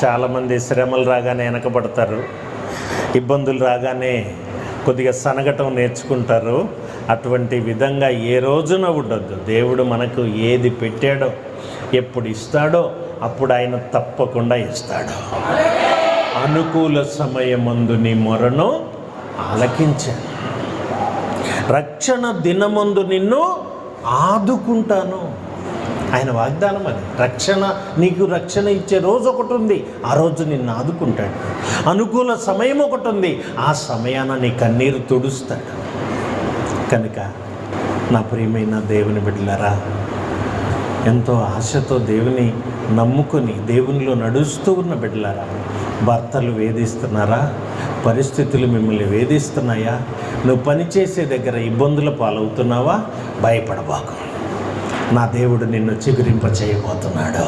చాలామంది శ్రమలు రాగానే వెనకబడతారు, ఇబ్బందులు రాగానే కొద్దిగా సనగటం నేర్చుకుంటారు. అటువంటి విధంగా ఏ రోజున ఉండొద్దు. దేవుడు మనకు ఏది పెట్టాడో, ఎప్పుడు ఇస్తాడో అప్పుడు ఆయన తప్పకుండా ఇస్తాడు. అనుకూల సమయమందు నీ మొరను ఆలకించాను, రక్షణ దినమందు నిన్ను ఆదుకుంటాను. ఆయన వాగ్దానం అది. నీకు రక్షణ ఇచ్చే రోజు ఒకటి ఉంది, ఆ రోజు నిన్ను ఆదుకుంటాడు. అనుకూల సమయం ఒకటి ఉంది, ఆ సమయాన నీ కన్నీరు తుడుస్తాడు. కనుక నా ప్రియమైన దేవుని బిడ్డలారా, ఎంతో ఆశతో దేవుని నమ్ముకొని దేవునిలో నడుస్తూ ఉన్న బిడ్డలారా, భర్తలు వేధిస్తున్నారా? పరిస్థితులు మిమ్మల్ని వేధిస్తున్నాయా? నువ్వు పనిచేసే దగ్గర ఇబ్బందుల పాలవుతున్నావా? భయపడబాకు, నా దేవుడు నిన్ను చిగురింప చేయబోతున్నాడు.